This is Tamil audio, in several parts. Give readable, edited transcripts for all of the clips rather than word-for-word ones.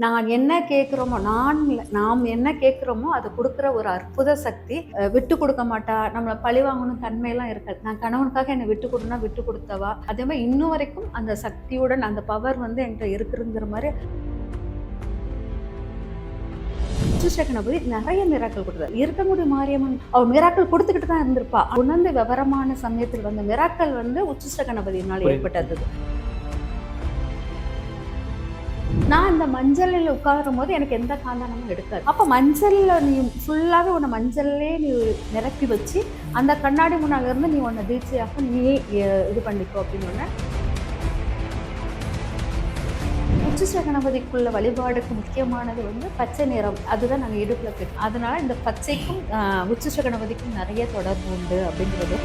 நான் என்ன கேட்குறோமோ, நாம் என்ன கேட்குறோமோ, அத குடுக்குற ஒரு அற்புத சக்தி. விட்டு குடுக்க மாட்டா. நம்மள பழிவாங்கணும் தன்மையெல்லாம் இருக்காது. நான் கணவனுக்காக என்ன விட்டு குடுன்னா விட்டு குடுத்தவா. அதே மாரி இன்னும் வரைக்கும் அந்த சக்தியுடன் அந்த பவர் வந்து என்கிட்ட இருக்குங்கிற மாரி. உச்சிஷ்ட கணபதி நெறைய மிராக்கிள் குடுத்தாரு. இருக்கங்குடி மாரியம்மன் அவ மிராக்கிள் குடுத்துக்கிட்டு தான் இருந்திருப்பா. உணர்ந்து விவரமான சமயத்தில் வந்த மிராக்கிள் வந்து உச்சிஷ்ட கணபதியினால ஏற்பட்டது. நான் இந்த மஞ்சள்ல உட்காரும்போது எனக்கு எந்த காந்தனமும் எடுக்காது. அப்ப மஞ்சள்ல நீ ஃபுல்லாவே உன்னை மஞ்சள்லயே நீ நிரப்பி வச்சு அந்த கண்ணாடி முன்னால இருந்து நீ உன்னை தீட்சையாக நீ இது பண்ணிக்கோ அப்படின்னு. உச்சிஷ்ட கணபதிக்குள்ள வழிபாடுக்கு முக்கியமானது வந்து பச்சை நிறம். அதுதான் நாங்கள் இடுப்புல கேட்டோம். அதனால இந்த பச்சைக்கும் உச்சிஷ்ட கணபதிக்கும் நிறைய தொடர்பு உண்டு அப்படிங்கிறது.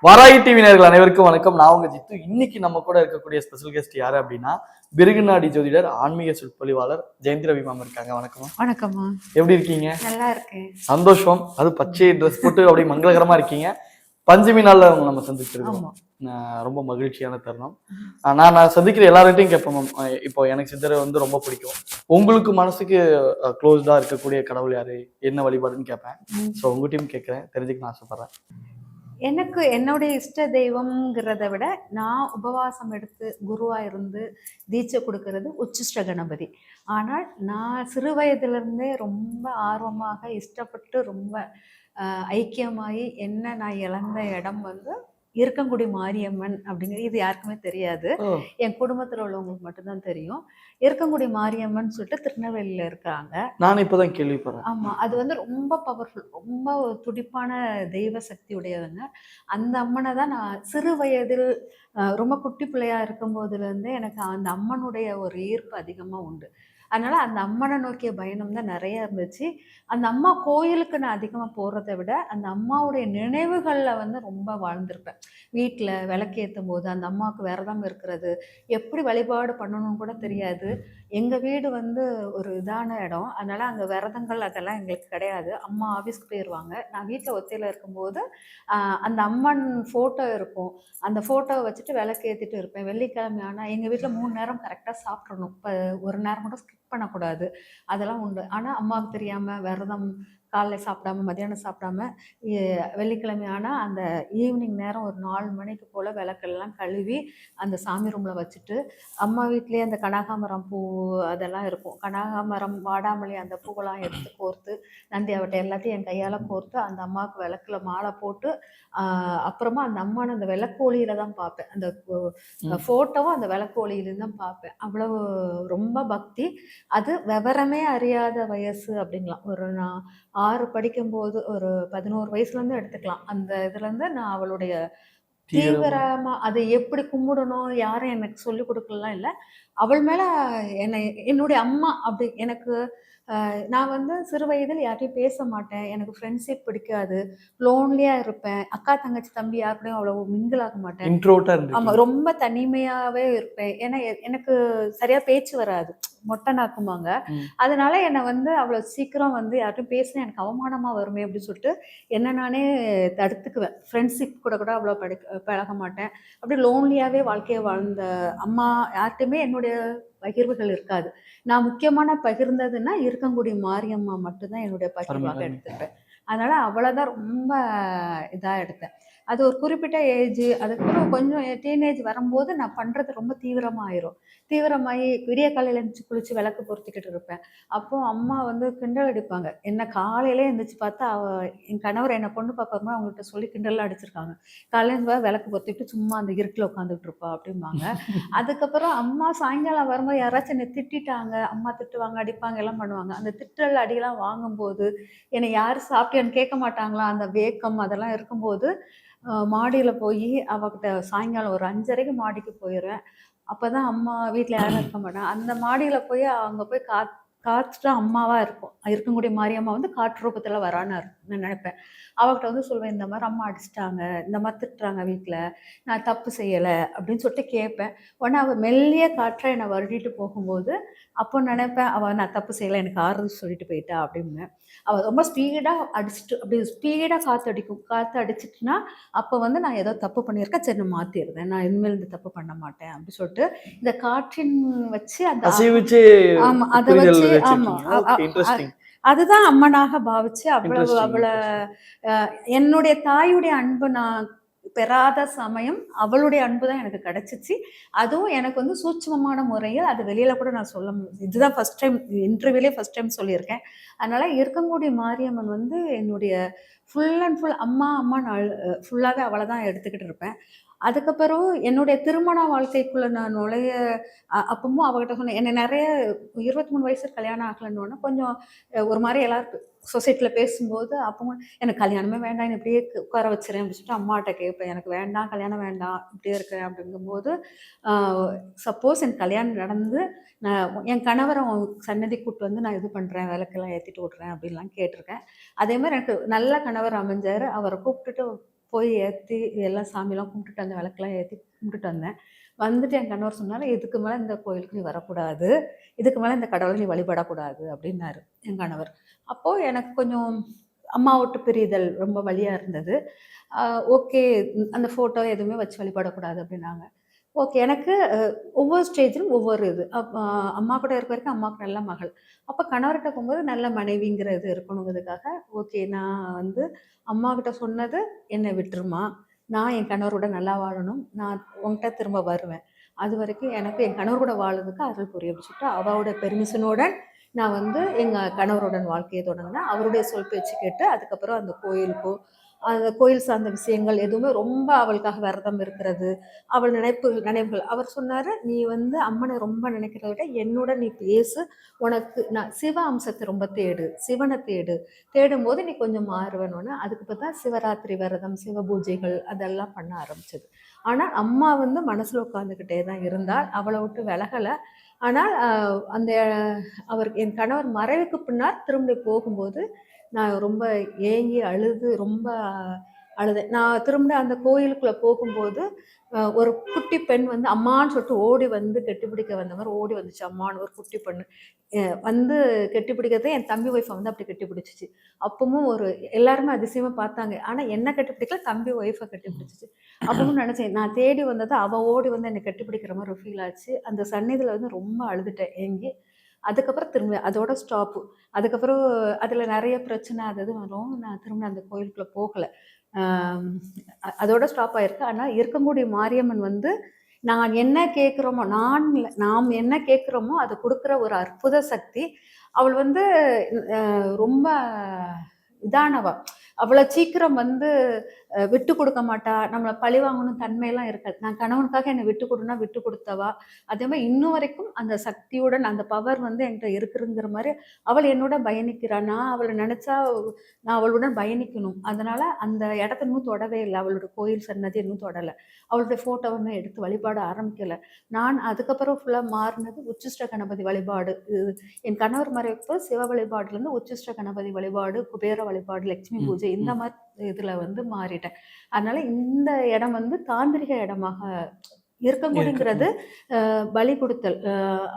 வாராகி டிவி நேயர்கள் அனைவருக்கும் வணக்கம். நான் உங்க ஜித்து. இன்னைக்கு நம்ம கூட இருக்கக்கூடிய ஸ்பெஷல் கெஸ்ட் யாரு அப்படின்னா, பிருகுநாடி ஜோதிடர், ஆன்மீக சொற்பொழிவாளர் ஜெயந்தி ரவி மேம் இருக்காங்க. வணக்கம். வணக்கம்மா. எப்படி இருக்கீங்க? நல்லா இருக்கேன். சந்தோஷம். அது பச்சை ட்ரெஸ் போட்டு அப்படி மங்களகரமா இருக்கீங்க. பஞ்சமி நாள்ல நம்ம சந்திச்சிருக்கோம். ரொம்ப மகிழ்ச்சியான தருணம். நான் சந்திக்கிற எல்லார்கிட்டையும் கேட்பேன் மேம், இப்போ எனக்கு சித்தரை வந்து ரொம்ப பிடிக்கும். உங்களுக்கு மனசுக்கு க்ளோஸ்டா இருக்கக்கூடிய கடவுள் யாரு, என்ன வழிபாடுன்னு கேட்பேன். ஸோ உங்ககிட்டயும் கேட்கிறேன், தெரிஞ்சுக்க ஆசைப்படுறேன். எனக்கு என்னுடைய இஷ்ட தெய்வம்ங்கிறத விட நான் உபவாசம் எடுத்து குருவா இருந்து தீட்சை கொடுக்கறது உச்சிஷ்ட கணபதி. ஆனால் நான் சிறு வயதிலிருந்தே ரொம்ப ஆர்வமாக இஷ்டப்பட்டு ரொம்ப ஐக்கியமாகி என்ன நான் இழந்த இடம் வந்து இருக்கங்குடி மாரியம்மன் அப்படிங்கிறது. இது யாருக்குமே தெரியாது, என் குடும்பத்தில் உள்ளவங்களுக்கு மட்டும்தான் தெரியும். இருக்கங்குடி மாரியம்மன் சொல்லிட்டு திருநெல்வேலியில இருக்காங்க. நான் இப்பதான் கேள்விப்படுறேன். ஆமா, அது வந்து ரொம்ப பவர்ஃபுல், ரொம்ப துடிப்பான தெய்வ சக்தி உடையதுங்க. அந்த அம்மனை தான் நான் சிறு வயதில் ரொம்ப குட்டி பிள்ளையா இருக்கும் போதுலேருந்தே எனக்கு அந்த அம்மனுடைய ஒரு ஈர்ப்பு அதிகமாக உண்டு. அதனால அந்த அம்மனை நோக்கிய பயணம் தான் நிறைய இருந்துச்சு. அந்த அம்மா கோயிலுக்கு நான் அதிகமாக போகிறத விட அந்த அம்மாவுடைய நினைவுகளில் வந்து ரொம்ப வாழ்ந்திருப்பேன். வீட்டில் விளக்கேற்றும் போது அந்த அம்மாவுக்கு விரதம் இருக்கிறது, எப்படி வழிபாடு பண்ணணும்னு கூட தெரியாது. எங்கள் வீடு வந்து ஒரு இதான இடம், அதனால் அங்கே விரதங்கள் அதெல்லாம் எங்களுக்கு கிடையாது. அம்மா ஆஃபீஸ்க்கு போயிடுவாங்க. நான் வீட்டில் ஒத்தையில் இருக்கும்போது அந்த அம்மன் ஃபோட்டோ இருக்கும். அந்த ஃபோட்டோவை வச்சுட்டு விளக்கேற்றிட்டு இருப்பேன். வெள்ளிக்கிழமை ஆனால் எங்கள் வீட்டில் 3 நேரம் கரெக்டாக சாப்பிட்றணும். இப்போ ஒரு நேரம் கூட ஸ்கிப் பண்ணக்கூடாது. அதெல்லாம் உண்டு. ஆனால் அம்மாவுக்கு தெரியாமல் விரதம் காலைல சாப்பிடாம மதியானம் சாப்பிடாம வெள்ளிக்கிழமை ஆனால் அந்த ஈவினிங் நேரம் ஒரு 4 மணிக்கு போல் விளக்கெல்லாம் கழுவி அந்த சாமி ரூமில் வச்சுட்டு, அம்மா வீட்லேயே அந்த கனகாமரம் பூ அதெல்லாம் இருக்கும். கனகாமரம், வாடாமல்லி அந்த பூவெல்லாம் எடுத்து கோர்த்து நந்தி அவட்டை எல்லாத்தையும் என் கையால் கோர்த்து அந்த அம்மாவுக்கு விளக்குல மாலை போட்டு, அப்புறமா அந்த அம்மானை அந்த விளக்கு ஒளியில தான் பார்ப்பேன். அந்த ஃபோட்டோவும் அந்த விளக்கு ஒளியிலேருந்து தான் பார்ப்பேன். அவ்வளவு ரொம்ப பக்தி. அது விவரமே அறியாத வயசு அப்படிங்கலாம். ஒரு நான் 6 படிக்கும்போது ஒரு 11 வயசுலேருந்து எடுத்துக்கலாம். அந்த இதுலேருந்து நான் அவளுடைய தீவிரமா அதை எப்படி கும்பிடணும் யாரும் எனக்கு சொல்லிக் கொடுக்கலாம் இல்லை. அவள் மேல என்னை என்னுடைய அம்மா அப்படி எனக்கு நான் வந்து சிறு வயதில் யார்ட்டையும் பேச மாட்டேன். எனக்கு ஃப்ரெண்ட்ஷிப் பிடிக்காது. லோன்லியா இருப்பேன். அக்கா, தங்கச்சி, தம்பி யார் கூடயும் அவ்வளவு மிங்கிள் ஆக மாட்டேன். இன்ட்ரோவர்ட்டா ஆமா, இருந்தீங்க. ரொம்ப தனிமையாவே இருப்பேன். ஏன்னா எனக்கு சரியா பேச்சு வராது. மொட்டை நாக்குமாங்க. அதனால என்னை வந்து அவ்வளோ சீக்கிரம் வந்து யார்ட்டையும் பேசினா எனக்கு அவமானமா வருமே அப்படின்னு சொல்லிட்டு என்ன நானே தடுத்துக்குவேன். ஃப்ரெண்ட்ஷிப் கூட கூட அவ்வளோ பழக மாட்டேன். அப்படியே லோன்லியாவே வாழ்க்கையை வாழ்ந்த அம்மா. யார்கிட்டையுமே என்னுடைய பகிர்வுகள் இருக்காது. நான் முக்கியமான பகிர்ந்ததுன்னா இருக்கங்குடி மாரியம்மா மட்டும்தான் என்னுடைய பகிர்வாக எடுத்துப்பேன். அதனால அவ்வளோதான் ரொம்ப இதா எடுத்தேன். அது ஒரு குறிப்பிட்ட ஏஜ், அதுக்கப்புறம் கொஞ்சம் டீனேஜ் வரும்போது நான் பண்ணுறது ரொம்ப தீவிரமாயிரும். தீவிரமாகி விடிய காலையில் எழுந்திரிச்சு குளிச்சு விளக்கு பொருத்திக்கிட்டு இருப்பேன். அப்போ அம்மா வந்து கிண்டல் அடிப்பாங்க. என்ன காலையிலே எழுந்திரிச்சு பார்த்தா என் கணவர் என்னை பொண்ணு பார்க்கும்போது அவங்கள்ட்ட சொல்லி கிண்டல்லாம் அடிச்சிருக்காங்க. காலையில் விளக்கு பொருத்திட்டு சும்மா அந்த இருட்டில் உட்காந்துக்கிட்டு இருப்பா அப்படிம்பாங்க. அதுக்கப்புறம் அம்மா சாயங்காலம் வரும்போது யாராச்சும் என்னை திட்டாங்க, அம்மா திட்டுவாங்க, அடிப்பாங்க, எல்லாம் பண்ணுவாங்க. அந்த திட்டல் அடியெல்லாம் வாங்கும்போது என்னை யார் சாப்பிட்டியான்னு கேட்க மாட்டாங்களா, அந்த வேக்கம் அதெல்லாம் இருக்கும்போது மாடியில் போய் அவகிட்ட சாயங்காலம் ஒரு 5:30க்கு மாடிக்கு போயிடுவேன். அப்போ தான் அம்மா வீட்டில் யாரும் இருக்க மாட்டாங்க. அந்த மாடியில் போய் அங்கே போய் காற்று தான் அம்மாவா இருக்கும். இருக்கக்கூடிய மாரியம்மா வந்து காற்று ரூபத்துல வரான்னு நான் நினைப்பேன். அவகிட்ட வந்து சொல்வேன், இந்த மாதிரி அம்மா அடிச்சிட்டாங்க, இந்த மாதிரி திட்டுறாங்க வீட்ல, நான் தப்பு செய்யல அப்படின்னு சொல்லிட்டு கேட்பேன். உடனே அவ மெல்லிய காற்றா என்னை வருடிட்டு போகும்போது, அப்போ நினைப்பேன், அவ நான் தப்பு செய்யல, எனக்கு ஆறுதல் சொல்லிட்டு போயிட்டா அப்படிம்பேன். அவ ரொம்ப ஸ்பீடா அடிச்சுட்டு அப்படி ஸ்பீடா காத்தடிக்கும். காத்து அடிச்சிட்டுனா, அப்போ வந்து நான் ஏதோ தப்பு பண்ணியிருக்கேன், சரி நான் மாத்திருந்தேன், நான் இனிமேல் இந்த தப்பு பண்ண மாட்டேன் அப்படின்னு சொல்லிட்டு இந்த காற்றின் வச்சு அந்த அசைவிச்சு ஆமா அத புரிதல் வச்சு ஆமா வச்சிருக்கீங்க. Okay, interesting. அதுதான் அம்மனாக பாவிச்சு அவ்வளவு இன்ட்ரெஸ்டிங், அவள என்னுடைய தாயுடைய அன்பு நான் பெறாத சமயம் அவளுடைய அன்பு தான் எனக்கு கிடைச்சிச்சு. அதுவும் எனக்கு வந்து சூட்சுமமான முறையில் அது வெளியில கூட நான் சொல்ல இதுதான் ஃபர்ஸ்ட் டைம் இன்டர்வியூலே ஃபர்ஸ்ட் டைம் சொல்லியிருக்கேன். அதனால இருக்கங்குடி மாரியம்மன் வந்து என்னுடைய ஃபுல் அண்ட் ஃபுல் அம்மா அம்மா நான் ஃபுல்லாவே அவளை தான் எடுத்துக்கிட்டு இருப்பேன். அதுக்கப்புறம் என்னுடைய திருமண வாழ்க்கைக்குள்ள நான் நுழைய அப்பவும் அவகிட்ட சொன்னேன். என்ன நெறைய 23 வயசு கல்யாணம் ஆகலன்னோன கொஞ்சம் ஒரு மாரி எல்லாரும் சொசைட்டில பேசும்போது, அப்பவும் எனக்கு கல்யாணமே வேண்டாம். என்ன இப்படியே உட்கார வச்சுறேன் அப்படின்னு சொல்லிட்டு அம்மாட்ட கேட்பேன். எனக்கு வேண்டாம், கல்யாணம் வேண்டாம். இப்படியே இருக்கிறேன் அப்படிங்கும்போது, ஆ சப்போஸ் எனக்கு கல்யாணம் நடந்து, நான் என் கணவர உன் சன்னதிக்கு கூட்டு வந்து நான் இது பண்றேன், விளக்கெல்லாம் ஏத்திட்டு விடுறேன் அப்படின்லாம் கேட்டுருக்கேன். அதே மாரி எனக்கு நல்ல கணவர் அமைஞ்சாரு. அவர கூப்பிட்டுட்டு போய் ஏத்தி எல்லாம் சாமிலாம் கும்பிட்டுட்டு அந்த விளக்கெல்லாம் ஏத்தி கும்பிட்டுட்டு வந்தேன். வந்துட்டு என் கணவர் சொன்னாரு, "இதுக்கு மேல இந்த கோயிலுக்கு நீ வரக்கூடாது. இதுக்கு மேல இந்த கடவுள நீ வழிபடக்கூடாது" அப்படின்னாரு என் கணவர். அப்போ எனக்கு கொஞ்சம் அம்மா விட்டு பிரிதல் ரொம்ப வலியா இருந்தது. அ ஓகே, அந்த ஃபோட்டோ எதுவுமே வச்சு வழிபடக்கூடாது அப்படின்னாங்க. ஓகே. எனக்கு ஒவ்வொரு ஸ்டேஜிலும் ஒவ்வொரு இது. அம்மா கூட இருக்க வரைக்கும் அம்மாவுக்கு நல்ல மகள். அப்ப கணவர்ட்ட போகும்போது நல்ல மனைவிங்கிற இது இருக்கணுங்கிறதுக்காக, ஓகே நான் வந்து அம்மாகிட்ட சொன்னது, "என்னை விட்டுருமா. நான் என் கணவரோட நல்லா வாழணும். நான் உன்கிட்ட திரும்ப வருவேன். அதுவரைக்கும் எனக்கு என் கணவர் கூட வாழறதுக்கு அருள் புரி" அப்படின்னு சொல்லிட்டு அவளோட பெர்மிஷனோட நான் வந்து எங்க கணவருடன் வாழ்க்கைய தொடங்குனேன். அவருடைய சொல் பேச்சு கேட்டு, அதுக்கப்புறம் அந்த கோயிலுக்கோ, அந்த கோயில் சார்ந்த விஷயங்கள் எதுவுமே ரொம்ப அவளுக்காக விரதம் இருக்கிறது, அவள் நினைவுகள். அவர் சொன்னாரு, "நீ வந்து அம்மனை ரொம்ப நினைக்கிறத விட என்னோட நீ பேசு. உனக்கு நான் சிவ அம்சத்த ரொம்ப தேடு. சிவன தேடு. தேடும்போது நீ கொஞ்சம் மாறுவேன்னோனே." அதுக்கு பார்த்தா சிவராத்திரி விரதம், சிவ பூஜைகள் அதெல்லாம் பண்ண ஆரம்பிச்சது. ஆனா, அம்மா வந்து மனசுல உட்கார்ந்துகிட்டே தான் இருந்தாள். அவள விட்டு விலகல. ஆனால் அந்த அவர் என் கணவர் மறைவுக்கு பின்னால் திரும்பி போகும்போது, நான் ரொம்ப ஏங்கி அழுது ரொம்ப அழுதேன். நான் திரும்ப அந்த கோயிலுக்குள்ள போகும்போது, ஒரு குட்டி பெண் வந்து அம்மான்னு சொல்லிட்டு ஓடி வந்து கெட்டிப்பிடிக்க வந்த மாரி ஓடி வந்துச்சு. அம்மான்னு ஒரு குட்டி பெண்ணு. வந்து கெட்டிப்பிடிக்கிறத என் தம்பி ஒய்ஃப வந்து அப்படி கெட்டிப்பிடிச்சுச்சு. அப்பவும் எல்லாருமே அதிசயமா பார்த்தாங்க. ஆனா என்ன கெட்டிப்பிடிக்கல, தம்பி ஒய்ஃப கெட்டிப்பிடிச்சுச்சு. அப்பவும் நினைச்சேன், நான் தேடி வந்தத அவ ஓடி வந்து என்ன கெட்டிப்பிடிக்கிற மாரி ஒரு ஃபீல் ஆச்சு. அந்த சந்நிதியில வந்து ரொம்ப அழுதுட்டேன் ஏங்கி. அதுக்கப்புறம் திரும்ப அதோட ஸ்டாப்பு. அதுக்கப்புறம் அதில நெறைய பிரச்சனை அது இது வரும். நான் திரும்ப அந்த கோயிலுக்குள்ள போகல. ஆம், அதோட ஸ்டாப் ஆயிருக்கு. ஆனா இருக்கங்குடி மாரியம்மன் வந்து நான் என்ன கேட்கிறோமோ, நான் இல்ல, நாம் என்ன கேட்கிறோமோ அத குடுக்குற ஒரு அற்புத சக்தி. அவள் வந்து ரொம்ப இதானவ. அவ்வளோ சீக்கிரம் வந்து விட்டு குடுக்க மாட்டா. நம்மள பழி வாங்கணும் தன்மையெல்லாம் இருக்காது. நான் கணவனுக்காக என்ன விட்டு குடுன்னா விட்டு குடுத்தவா. அதே மாரி இன்னும் வரைக்கும் அந்த சக்தியுடன் அந்த பவர் வந்து என்கிட்ட இருக்குங்கிற மாரி அவள் என்னோட பயணிக்கிறா. நான் அவள நெனச்சா நான் அவளுடன் பயணிக்கணும். அதனால அந்த இடத்த இன்னும் தொடவே இல்ல. அவளோட கோயில் சன்னதி இன்னும் தொடல. அவளுடைய ஃபோட்டோ இன்னும் எடுத்து வழிபாட ஆரம்பிக்கல. நான் அதுக்கப்புறம் ஃபுல்லா மாறுனது உச்சிஷ்ட கணபதி வழிபாடு. என் கணவர் மறைவுக்கு சிவ வழிபாடுலேருந்து உச்சிஷ்ட கணபதி வழிபாடு, குபேர வழிபாடு, லட்சுமி ம், பூஜை இந்த ம். மாரி இதுல வந்து மாறிட்டேன். அதனால இந்த இடம் வந்து தாந்திரிக இடமாக இருக்கு. இருக்கங்குடிங்கிறது பலி குடுத்தல்.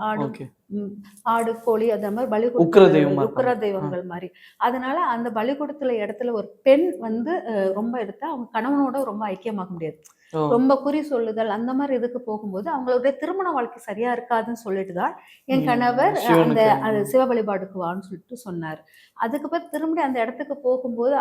ஆடு ஓகே. ம் ஆடு, கோழி அந்த மாரி பலி உக்கிர குடுத்தல் தெய்வமா உக்கிர இருப்பாங்க. ஆ. தெய்வங்கள் மாரி. அதனால அந்த பலி குடுத்தல் இடத்துல ஒரு பெண் வந்து ரொம்ப எடுத்தா அவங்க கணவனோட ரொம்ப ஐக்கியமாக முடியாது. ஓ! ரொம்ப குறி சொல்லுதல் அந்த மாரி இதுக்கு போகும்போது, அவங்களுடைய திருமண வாழ்க்கை சரியா இருக்காதுன்னு சொல்லிட்டு தான், என் கணவர் அந்த சிவனுக்கு. அது சிவ வழிபாடுக்கு வான்னு சொல்லிட்டு சொன்னாரு. அதுக்கப்புறம் திரும்பி அந்த இடத்துக்கு போகும்போது,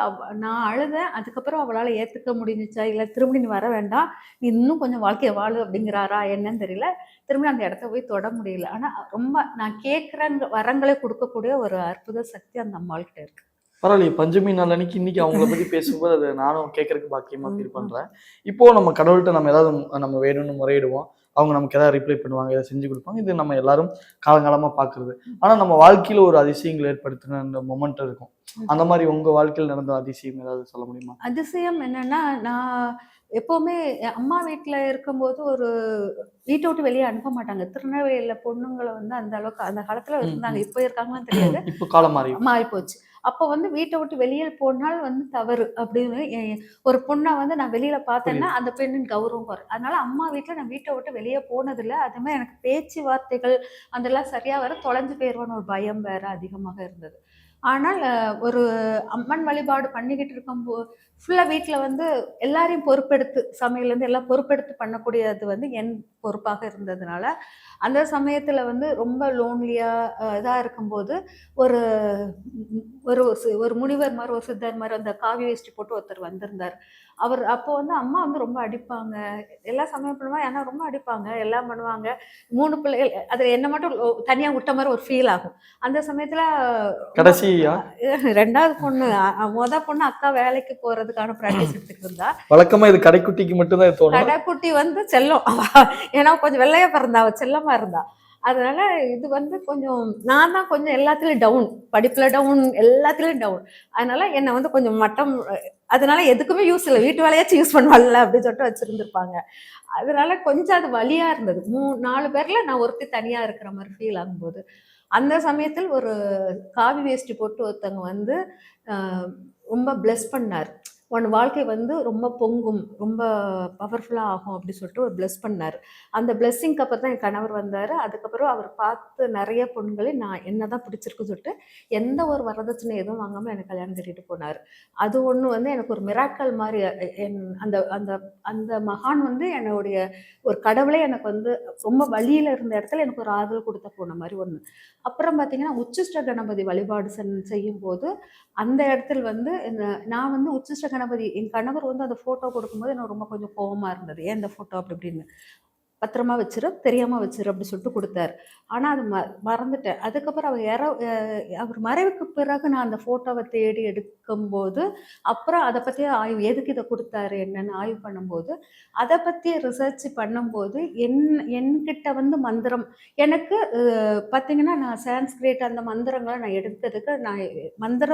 நான் அழுதேன். அதுக்கப்புறம் அவளால ஏத்துக்க முடிஞ்சுச்சா, இல்ல திரும்பி நீ வர வேண்டாம். நீ இன்னும் கொஞ்சம் வாழ்க்கைய வாழு அப்படிங்கிறாரா என்னன்னு தெரியல. திரும்பி அந்த இடத்த போய் தொட முடியல. ஆனா ரொம்ப நான் கேட்கிற வரங்கள குடுக்கக்கூடிய ஒரு அற்புத சக்தி அந்த அம்மாள்கிட்ட இருக்கு. பரவாயில்லையே. பஞ்சமி நாள் அன்னைக்கு இன்னைக்கு அவங்கள பத்தி பேசும்போது அது நானும் கேட்கறதுக்கு பாக்கியமா ம், ஃபீல் ம். பண்றேன். இப்போ நம்ம கடவுள்ட்ட நம்ம ஏதாவது நம்ம வேணும்னு முறையிடுவோம். அவங்க நமக்கு ஏதாவது ரிப்ளை பண்ணுவாங்க, ஏதாவது செஞ்சு குடுப்பாங்க. இது நம்ம எல்லாரும் காலங்காலமா பார்க்கிறது. ஆனா நம்ம வாழ்க்கையில ஒரு அதிசயங்கள் ஏற்படுத்தின அந்த மொமெண்ட் இருக்கும். ம். அந்த மாரி உங்க வாழ்க்கையில நடந்த அதிசயம் ஏதாவது சொல்ல முடியுமா? அதிசயம் என்னன்னா, நான் எப்பவுமே அம்மா வீட்ல இருக்கும்போது ஒரு வீட்ட விட்டு வெளியே அனுப்ப மாட்டாங்க. திருநெல்வேலியில பொண்ணுங்கள வந்து அந்த அளவுக்கு அந்த காலத்துல ம், இருந்தாங்க. ம். இப்ப இருக்காங்களான்னு தெரியாது. இப்போ காலம் மாறி. மாறிப்போச்சு. அப்ப வந்து வீட்ட விட்டு வெளிய போனால் வந்து தவறு அப்படின்னு ஒரு பொண்ண வந்து நான் வெளியில பார்த்தேன்னா, புரியுது. அந்த பெண்ணின் கௌரவம் குறையும். அதனால அம்மா வீட்ல நான் வீட்ட விட்டு வெளிய போனதில்ல. அதுமாரி எனக்கு பேச்சு வார்த்தைகள் அதெல்லாம் சரியா வர தொலைஞ்சு போயிருவேன்னு ஒரு பயம் வேற அதிகமாக இருந்தது. ஆனால் ஒரு அம்மன் வழிபாடு பண்ணிக்கிட்டு ஃபுல்லா வீட்ல வந்து எல்லாரையும் பொறுப்பெடுத்து சமையல்லேருந்து எல்லாம் பொறுப்பெடுத்து பண்ணக்கூடியது வந்து என் பொறுப்பாக இருந்ததுனால, அந்த சமயத்துல வந்து ரொம்ப லோன்லியா இதா இருக்கும்போது, ஒரு ஒரு முனிவர் மாரி, ஒரு சித்தர் மாரி அந்த காவி வேஷ்டி போட்டு ஒருத்தர் வந்திருந்தாரு. அப்போ வந்து அம்மா வந்து ரொம்ப அடிப்பாங்க. எல்லாம் சமையல் பண்ணுவாங்க. ஆனா ரொம்ப அடிப்பாங்க. எல்லாம் பண்ணுவாங்க. 3 பிள்ளைகள் அதுல என்ன மட்டும் தனியா விட்ட மாரி ஒரு ஃபீல் ஆகும். அந்த சமயத்துல ரொம்ப கடைசியா 2வது பொண்ணு பொண்ணு அக்கா வேலைக்கு போறதுக்கான பிராக்டிஸ் எடுத்துட்டு இருந்தா. வழக்கமா இது கடைக்குட்டிக்கு மட்டும் தான் தோணும். கடைக்குட்டி வந்து செல்லம். ஏன்னா கொஞ்சம் வெள்ளையா பிறந்தா. அவ செல்லமா இருந்தா. அதனால இது வந்து கொஞ்சம் நான் தான் கொஞ்சம் எல்லாத்துலயும் டவுன். படிப்புல டவுன், எல்லாத்துலயும் டவுன். அதனால என்ன வந்து கொஞ்சம் மட்டம் அதனால எதுக்குமே யூஸ் இல்ல. வீட்டு வேலையாச்சும் யூஸ் பண்ணுவாள்ல அப்படின்னு சொல்லிட்டு வச்சிருந்திருப்பாங்க. அதனால கொஞ்சம் அது வலியா இருந்தது. 4 பேர்ல நான் ஒருத்தி தனியா இருக்கிற மாரி ஃபீல் ஆகும்போது. அந்த சமயத்தில் ஒரு காவி வேஷ்டி போட்டு ஒருத்தவங்க வந்து அ ரொம்ப பிளெஸ் பண்ணாரு. உன் வாழ்க்கை வந்து ரொம்ப பொங்கும், ரொம்ப பவர்ஃபுல்லா ஆகும் அப்படி சொல்லிட்டு ஒரு பிளெஸ் பண்ணாரு. அந்த பிளெஸ்ஸிங்க்கு அப்புறம் தான் என் கணவர் வந்தாரு. அதுக்கப்புறம் அவர் பார்த்து நெறைய பொண்களே நான் என்ன தான் பிடிச்சிருக்குன்னு சொல்லிட்டு, எந்த ஒரு வரதட்சணை எதுவும் வாங்காம எனக்கு கல்யாணம் கட்டிட்டு போனாரு. அது ஒண்ணு வந்து எனக்கு ஒரு மிராக்கிள் மாரி அந்த அந்த அந்த மகான் வந்து என்னுடைய ஒரு கடவுளே எனக்கு வந்து ரொம்ப வலியில இருந்த இடத்துல எனக்கு ஒரு ஆறுதல் குடுத்த போன மாரி ஒண்ணு. அப்புறம் பார்த்தீங்கன்னா, உச்சிஷ்ட கணபதி வழிபாடு செய்யும்போது, அந்த இடத்தில் வந்து நான் வந்து உச்சிஷ்ட கணபதி என் கணவர் வந்து அந்த ஃபோட்டோ கொடுக்கும்போது எனக்கு ரொம்ப கொஞ்சம் கோவமா இருந்தது. ஏன் இந்த ஃபோட்டோ அப்படி இப்படின்னு. பத்திரமா வச்சிரு, தெரியாம வச்சிரு அப்படி சொல்லிட்டு குடுத்தாரு. ஆனா அது மறந்துட்டேன். அதுக்கப்புறம் அவர் மறைவுக்கு பிறகு நான் அந்த ஃபோட்டோவ தேடி எடுக்கும்போது, அப்புறம் அத பத்தி ஆய்வு எதுக்கு இத குடுத்தாரு என்னன்னு ஆய்வு பண்ணும்போது, அத பத்தி ரிசர்ச் பண்ணும்போது, என்கிட்ட வந்து மந்திரம் எனக்கு பார்த்தீங்கன்னா, நான் சான்ஸ்கிரிட் அந்த மந்திரங்கள நான் எடுத்ததுக்கு நான் மந்திர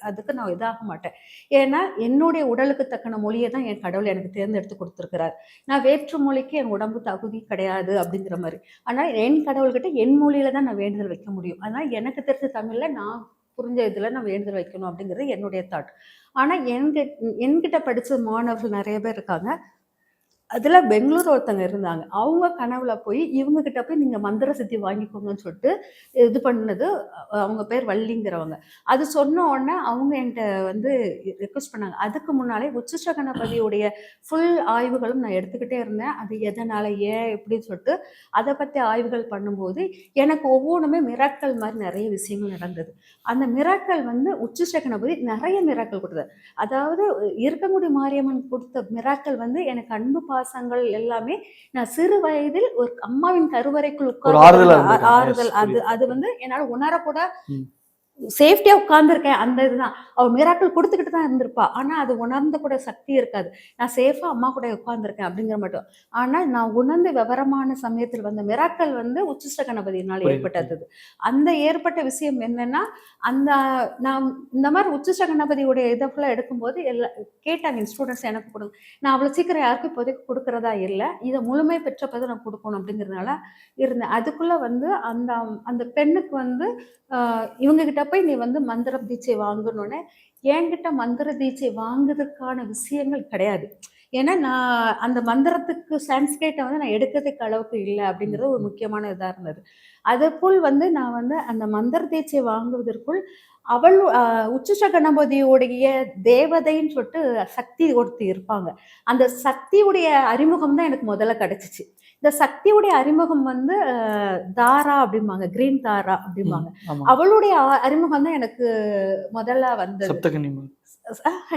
அதுக்கு நான் இதாக மாட்டேன். ஏன்னா, என்னுடைய உடலுக்கு தக்கன மொழிய தான் என் கடவுள் எனக்கு தேர்ந்தெடுத்து குடுத்துருக்கிறார். நான் வேற்று மொழிக்கு என் உடம்பு தகுதி கிடையாது அப்படிங்கிற மாரி. ஆனா என் கடவுள்கிட்ட என் மொழியில தான் நான் வேண்டுதல் வைக்க முடியும். அதனால எனக்கு தெரிஞ்ச தமிழ்ல நான் புரிஞ்ச இதுல நான் வேண்டுதல் வைக்கணும் அப்படிங்கிறது என்னுடைய தாட். ஆனா என்கிட்ட படிச்ச மாணவர்கள் நெறைய பேர் இருக்காங்க. அதுல பெங்களூர் ஒருத்தங்க இருந்தாங்க. அவங்க கனவுல போய் இவங்க கிட்ட போய் நீங்க மந்திர சித்தி வாங்கிக்கோங்கன்னு சொல்லிட்டு இது பண்ணது அவங்க பேர் வள்ளிங்கிறவங்க. அது சொன்ன உடனே அவங்க என்ட்ட வந்து ரிக்வெஸ்ட் பண்ணாங்க. அதுக்கு முன்னாலே உச்சிஷ்ட கணபதியுடைய ஃபுல் ஆய்வுகளும் நான் எடுத்துக்கிட்டே இருந்தேன். அது எதனால, ஏன், எப்படின்னு சொல்லிட்டு அத பத்தி ஆய்வுகள் பண்ணும்போது, எனக்கு ஒவ்வொன்னுமே மிராக்கிள் மாரி நெறைய விஷயங்கள் நடந்தது. அந்த மிராக்கிள் வந்து உச்சிஷ்ட கணபதி நெறைய மிராக்கிள் குடுத்தாரு. அதாவது இருக்கங்குடி மாரியம்மன் குடுத்த மிராக்கிள் வந்து எனக்கு அன்பு பாசங்கள் எல்லாமே நான் சிறு வயதில் ஒரு அம்மாவின் கருவறைக்குள் ஒரு உட்கார்ந்து ஆறுதலா இருந்திருக்காங்க. எஸ் ஆறுதல் அது புரியுது. அது வந்து என்னால உணரக்கூட ம். சேஃப்டியா உட்கார்ந்துருக்கேன். அந்த இதுதான். அவ மிராக்கிள் குடுத்துக்கிட்டு தான் இருந்திருப்பா. ஆனா, அது உணர்ந்த கூட சக்தி இருக்காது. நான் சேஃபா அம்மா கூட உட்கார்ந்துருக்கேன் அப்படிங்கிற மட்டும். ஆனா, நான் உணர்ந்து விவரமான சமயத்தில் வந்த மிராக்கிள் வந்து உச்சிஷ்ட கணபதியினால் புரியுது, புரியுது. ஏற்பட்டது. அந்த ஏற்பட்ட விஷயம் என்னன்னா, அந்த நான் இந்த மாரி உச்சிஷ்ட கணபதியுடைய இத ஃபுல்லா எடுக்கும்போது கேட்டாங்க என் ஸ்டூடண்ட்ஸ் எனக்கு குடுங்க. நான் அவ்வளோ சீக்கிரம் யாருக்கும் இப்போதைக்கு குடுக்குறதா இல்ல. இத முழுமை பெற்ற பிறகு நான் குடுக்கணும் அப்படிங்கிறதுனால இருந்தேன். அதுக்குள்ள வந்து அந்த அந்த பெண்ணுக்கு வந்து இவங்க கிட்ட போய் நீ வந்து மந்திர தீட்சை வாங்கணும்னு, என்கிட்ட மந்திர தீட்சை வாங்குறதுக்கான விஷயங்கள் கிடையாது. ஏன்னா, நான் அந்த மந்திரத்துக்கு சான்ஸ்கிரிட்ட வந்து நான் எடுக்கிறதுக்கு அளவுக்கு இல்ல ம், அப்படிங்கிறது ஒரு ம். முக்கியமான இதா இருந்தது. அதற்குள் வந்து நான் வந்து அந்த மந்திர தீட்சை வாங்குவதற்குள் அவள் உச்சிஷ்ட கணபதியுடைய தேவதைன்னு சொல்லிட்டு சக்தி ஒருத்தி இருப்பாங்க. அந்த சக்தியுடைய அறிமுகம் தான் எனக்கு முதல்ல கிடைச்சுச்சு. இந்த சக்தியுடைய அறிமுகம் வந்து தாரா அப்படிம்பாங்க. கிரீன் தாரா ம். அப்படிம்பாங்க. ஆமா. அவளுடைய அறிமுகம் தான் எனக்கு முதல்ல வந்தது. சப்தகன்னி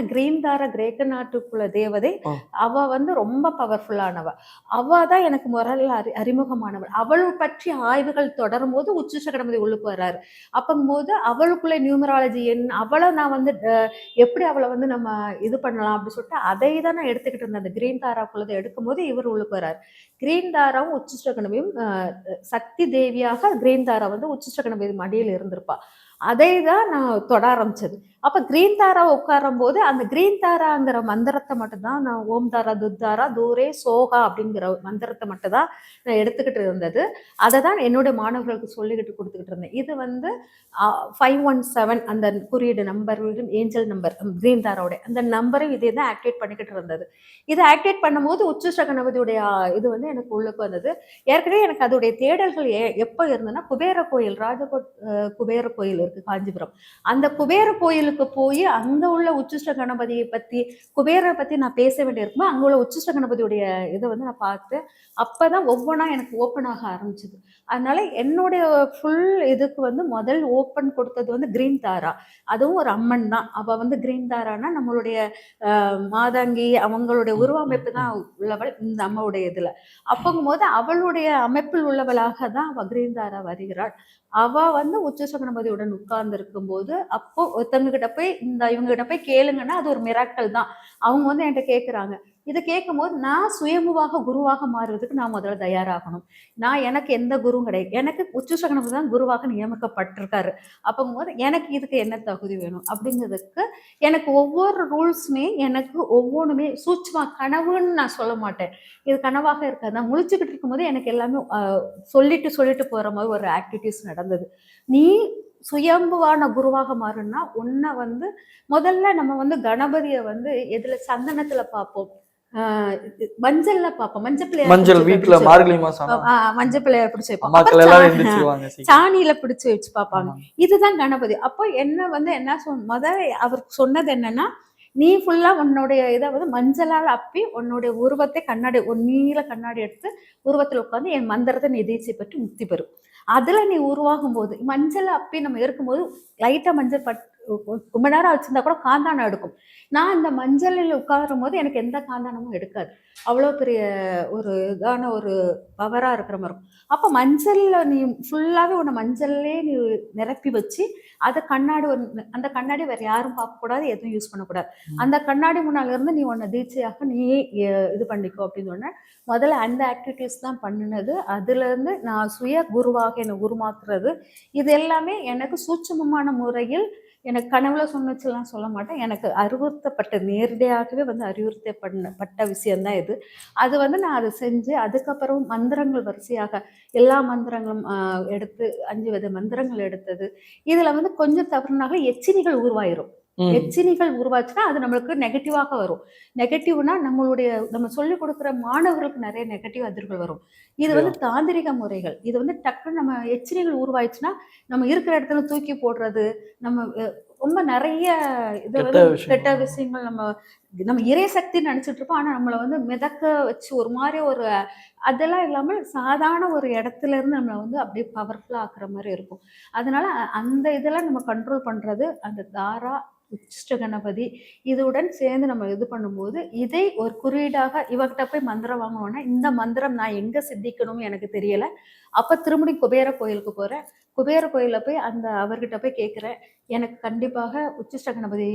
கிரீன் தாரா கிரேக்க நாட்டுக்குள்ள தேவதை. ஓ! அவ வந்து ரொம்ப பவர்ஃபுல்லானவ. அவ தான் எனக்கு முதல்ல அறிமுகமானவள். அவள் பற்றி ஆய்வுகள் தொடரும்போது உச்சிஷ்ட கணபதி உள்ளுக்கு வராரு. அப்பங்கும்போது அவளுக்குள்ள நியூமராலஜி அவள நான் வந்து எப்படி அவள வந்து நம்ம இது பண்ணலாம் அப்படின்னு சொல்லிட்டு அதை தான் நான் எடுத்துக்கிட்டு இருந்தேன். அந்த கிரீன் தாராக்குள்ளத எடுக்கும்போது இவர் உள்ளுக்கு வராரு. கிரீன் தாராவும் உச்சிஷ்ட கணபதியும் சக்தி தேவியாக கிரீன் தாரா வந்து உச்சிஷ்ட கணபதி மடியில இருந்திருப்பா. அதை தான் நான் தொட ஆரம்பிச்சது. அப்ப கிரீன் தாரா உட்காரும் போது அந்த கிரீன் தாராங்கிற மந்திரத்தை மட்டும்தான் நான் ஓம் தாரா துத்தாரா தூரே சோகா அப்படிங்கிற மந்திரத்தை மட்டும் தான் நான் எடுத்துக்கிட்டு இருந்தது. அதை தான் என்னுடைய மாணவர்களுக்கு சொல்லிக்கிட்டு கொடுத்துக்கிட்டு இருந்தேன். இது வந்து 517 அந்த குறியீடு நம்பர், ஏஞ்சல் நம்பர், கிரீன் தாராவோட அந்த நம்பரும் இதே தான் ஆக்டிவேட் பண்ணிக்கிட்டு இருந்தது. இதை ஆக்டிவேட் பண்ணும்போது உச்சிஷ்ட கணபதியுடைய இது வந்து எனக்கு உள்ளுக்கு வந்தது. ஏற்கனவே எனக்கு அதோடைய தேடல்கள் எப்போ இருந்ததுன்னா, குபேர கோயில், ராஜகோட் குபேர கோயில் இருக்கு காஞ்சிபுரம். அந்த குபேர கோயிலுக்கு போய் அங்க உள்ள உச்சிஷ்ட கணபதியை பத்தி, குபேரை பத்தி நான் பேச வேண்டியிருக்குமோ அங்க உள்ள உச்சிஷ்ட கணபதியுடைய இதை வந்து நான் பார்த்தேன். அப்பதான் ஒவ்வொன்றா எனக்கு ஓப்பன் ஆக ஆரம்பிச்சது. அதனால என்னுடைய ஃபுல் இதுக்கு வந்து முதல் ஓப்பன் கொடுத்தது வந்து கிரீன் தாரா. அதுவும் ஒரு அம்மன் தான். அவ வந்து கிரீன் தாரானா நம்மளுடைய மாதாங்கி அவங்களுடைய உருவ அமைப்பு தான் உள்ளவள் இந்த அம்மாவுடைய இதுல. அப்போங்கும்போது அவளுடைய அமைப்பில் உள்ளவளாக தான் அவ கிரீன் தாரா வருகிறாள். அவ வந்து உச்சிஷ்ட கணபதியுடன் உட்கார்ந்து இருக்கும்போது அப்போ ஒருத்தவங்க கிட்ட போய் இவங்க கிட்ட போய் கேளுங்கன்னா அது ஒரு மிராக்கள் தான். அவங்க வந்து என்கிட்ட கேட்குறாங்க. இதை கேட்கும்போது நான் சுயம்புவாக குருவாக மாறுவதற்கு நான் முதல்ல தயாராகணும். நான் எனக்கு எந்த குருவும் கிடையாது. எனக்கு உச்சிஷ்ட கணபதி தான் குருவாக நியமிக்கப்பட்டிருக்காரு. அப்போங்கும்போது எனக்கு இதுக்கு என்ன தகுதி வேணும் அப்படிங்கிறதுக்கு எனக்கு ஒவ்வொரு ரூல்ஸுமே எனக்கு ஒவ்வொன்றுமே சூட்சுமா கனவுன்னு நான் சொல்ல மாட்டேன். இது கனவாக இருக்காது. நான் முழிச்சுக்கிட்டு இருக்கும்போது எனக்கு எல்லாமே சொல்லிட்டு போற மாதிரி ஒரு ஆக்டிவிட்டிஸ் நடந்தது. நீ சுயம்புவான குருவாக மாறுனா உன்னை வந்து முதல்ல நம்ம வந்து கணபதியை வந்து எதுல சந்தனத்துல பார்ப்போம், மஞ்சள்ல பார்ப்போம். மஞ்சள் வீட்டுல மார்கழி மாசம் மஞ்சள் பிள்ளையார் பிடிச்சு வைப்போம், சாணியில பிடிச்சு வச்சு பார்ப்பாங்க. இதுதான் கணபதி. அப்போ என்ன வந்து என்ன முதல்ல அவர் சொன்னது என்னன்னா, நீ ஃபுல்லா உன்னுடைய இதை வந்து மஞ்சளால் அப்பி உன்னுடைய உருவத்தை கண்ணாடி ஒரு நீல கண்ணாடி எடுத்து உருவத்தில் உட்காந்து என் மந்திரத்தை நீ தீட்சை பெற்று முக்தி பெறும். அதுல நீ உருவாகும் போது மஞ்சள் அப்பி நம்ம இருக்கும்போது லைட்டா மஞ்சள் ரொம்ப நேரம் வச்சிருந்தா கூட காந்தானம் எடுக்கும். நான் அந்த மஞ்சளில் உட்காரும் போது எனக்கு எந்த காந்தானமும் எடுக்காது. அவ்வளோ பெரிய ஒரு இதான ஒரு பவரா இருக்கிற மாதிரி இருக்கும். அப்போ மஞ்சள்ல நீ ஃபுல்லாவே உன்னை மஞ்சள்லே நீ நிரப்பி வச்சு அதை கண்ணாடி அந்த கண்ணாடி வேற யாரும் பார்க்கக்கூடாது, எதுவும் யூஸ் பண்ணக்கூடாது. அந்த கண்ணாடி முன்னால இருந்து நீ உன்னை தீட்சையாக நீ இது பண்ணிக்கோ அப்படின்னு சொன்ன முதல்ல அந்த ஆக்டிவிட்டிஸ் தான் பண்ணினது. அதுல இருந்து நான் சுய குருவாக என்னை உருமாக்குறது இது எல்லாமே எனக்கு சூட்சமமான முறையில் எனக்கு கனவுல சொன்னச்சுலாம் சொல்ல மாட்டேன். எனக்கு அறிவுறுத்தப்பட்ட நேரடியாகவே வந்து அறிவுறுத்தப்பட்ட விஷயம்தான் இது. அது வந்து நான் அதை செஞ்சு அதுக்கப்புறம் மந்திரங்கள் வரிசையாக எல்லா மந்திரங்களும் எடுத்து 5 வித மந்திரங்கள் எடுத்தது. இதுல வந்து கொஞ்சம் தவறுனாக எச்சினிகள் உருவாயிரும். எச்சினிகள் உருவாச்சுன்னா அது நம்மளுக்கு நெகட்டிவாக வரும். நெகட்டிவ்னா நம்ம சொல்லிக் கொடுக்குற மாணவர்களுக்கு நிறைய நெகட்டிவ் அதிர்கள் வரும். இது வந்து தாந்திரிக முறைகள். இது வந்து டக்குன்னு நம்ம எச்சினிகள் உருவாயிடுச்சுன்னா நம்ம இருக்கிற இடத்துல தூக்கி போடுறது, நம்ம ரொம்ப நிறைய இது வந்து கெட்ட விஷயங்கள் நம்ம இறை சக்தி நினைச்சிட்டு இருப்போம். ஆனா நம்மளை வந்து மிதக்க வச்சு ஒரு மாதிரி ஒரு அதெல்லாம் இல்லாமல் சாதாரண ஒரு இடத்துல இருந்து நம்மளை வந்து அப்படியே பவர்ஃபுல்லா ஆக்குற மாதிரி இருக்கும். அதனால அந்த இதெல்லாம் நம்ம கண்ட்ரோல் பண்றது அந்த தாரா, உச்சிஷ்ட கணபதி இதுடன் சேர்ந்து நம்ம இது பண்ணும்போது இதை ஒரு குறியீடாக இவர்கிட்ட போய் மந்திரம் வாங்குவோம்னா இந்த மந்திரம் நான் எங்க சித்திக்கணும்னு எனக்கு தெரியல. அப்ப திரும்பி குபேர கோயிலுக்கு போறேன். குபேர கோயில போய் அவர்கிட்ட போய் கேட்கிறேன், எனக்கு கண்டிப்பாக உச்சிஷ்ட கணபதி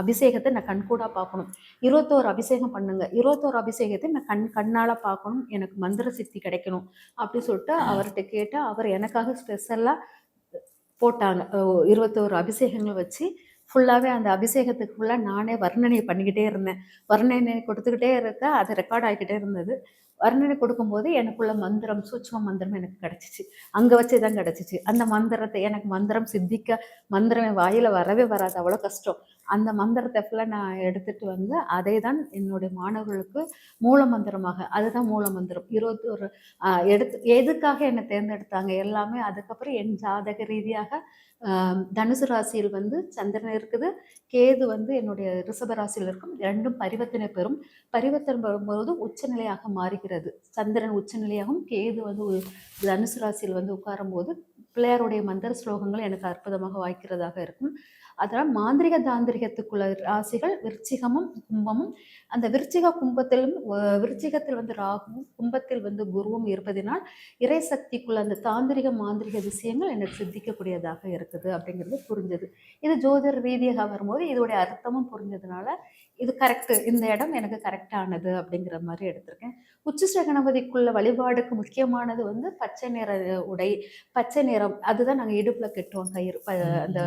அபிஷேகத்தை நான் கண்கூடா பார்க்கணும். 21 அபிஷேகம் பண்ணுங்க. 21 அபிஷேகத்தை நான் கண்ணால பார்க்கணும். எனக்கு மந்திர சித்தி கிடைக்கணும் அப்படின்னு சொல்லிட்டு அவர்கிட்ட கேட்டா அவர் எனக்காக ஸ்பெஷலா போட்டாங்க. 21 அபிஷேகங்கள் வச்சு ஃபுல்லாவே அந்த அபிஷேகத்துக்கு ஃபுல்லா நானே வர்ணனை பண்ணிக்கிட்டே இருந்தேன். வர்ணனை கொடுத்துக்கிட்டே இருக்க அது ரெக்கார்ட் ஆகிக்கிட்டே இருந்தது. வர்ணனை கொடுக்கும்போது எனக்குள்ள மந்திரம், சூட்சும மந்திரம் எனக்கு கிடைச்சிச்சு. அங்க வச்சுதான் கிடைச்சிச்சு. அந்த மந்திரத்தை எனக்கு மந்திரம் சித்திக்க மந்திரம் வாயில வரவே வராது, அவ்வளோ கஷ்டம். அந்த மந்திரத்தை ஃபுல்லா நான் எடுத்துட்டு வந்து அதை தான் என்னுடைய மாணவர்களுக்கு மூல மந்திரமாக, அதுதான் மூல மந்திரம். 21 எதுக்காக என்னை தேர்ந்தெடுத்தாங்க எல்லாமே. அதுக்கப்புறம் என் ஜாதக ரீதியாக தனுசு ராசியில் வந்து சந்திரன் இருக்குது, கேது வந்து என்னுடைய ரிஷப ராசியில் இருக்கும். ரெண்டும் பரிவர்த்தனை பெறும். பரிவர்த்தனை பெறும்போது உச்சநிலையாக மாறுகிறது. சந்திரன் உச்சநிலையாகவும் கேது வந்து தனுசு ராசியில் வந்து உட்காரும் போது பிள்ளையாருடைய மந்திர ஸ்லோகங்கள் எனக்கு அற்புதமாக வாய்க்கிறதாக இருக்கும். அதனால் மாந்திரிக தாந்திரிகத்துக்குள்ள ராசிகள் விருச்சிகமும் கும்பமும். அந்த விருச்சிகத்தில் வந்து ராகுவும் கும்பத்தில் வந்து குருவும் இருப்பதினால் இறை சக்திக்குள்ள அந்த தாந்திரிக மாந்திரிக விஷயங்கள் எனக்கு சித்திக்கக்கூடியதாக இருக்குது அப்படிங்கிறது புரிஞ்சது. இது ஜோதிட ரீதியாக வரும்போது இதோடைய அர்த்தமும் புரிஞ்சதுனால இது கரெக்டு, இந்த இடம் எனக்கு கரெக்டானது அப்படிங்கிற மாதிரி எடுத்திருக்கேன். உச்சிஷ்ட கணபதிக்குள்ள வழிபாடுக்கு முக்கியமானது வந்து பச்சை நிற உடை, பச்சை நிறம். அதுதான் நாங்கள் இடுப்புல கட்டுவோம் கயிறு. அந்த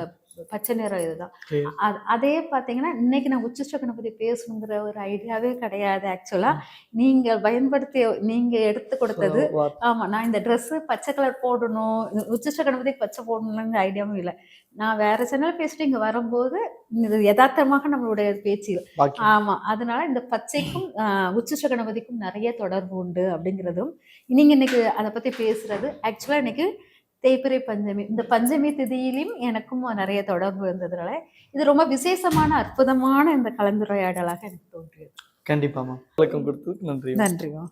பச்சை நிறம் இதுதான். சரி. அதே பார்த்தீங்கன்னா இன்னைக்கு நான் உச்சிஷ்ட கணபதி பேசணுங்கிற ஒரு ஐடியாவே கிடையாது ஆக்சுவலா. நீங்க பயன்படுத்திய நீங்க எடுத்து கொடுத்தது. ஆமா, நான் இந்த Dress பச்சை கலர் போடணும், உச்சிஷ்ட கணபதிக்கு பச்சை போடணும்னு ஐடியாவும் இல்லை. நான் வேற சேனல் பேசிட்டு இங்க வரும்போது இது யதார்த்தமாக நம்மளுடைய பேச்சு. பாக்கியம். ஆமா, அதனால இந்த பச்சைக்கும் உச்சிஷ்ட கணபதிக்கும் நிறைய தொடர்பு உண்டு அப்படிங்கிறதும் நீங்க இன்னைக்கு அதை பத்தி பேசுறது ஆக்சுவலா இன்னைக்கு தேய்பிறை பஞ்சமி. இந்த பஞ்சமி திதியிலும் எனக்கும் நிறைய தொடர்பு இருந்ததுனால இது ரொம்ப விசேஷமான அற்புதமான இந்த கலந்துரையாடலாக எனக்கு தோன்றியது. கண்டிப்பாமா. விளக்கம் கொடுத்ததுக்கு நன்றி. நன்றிமா.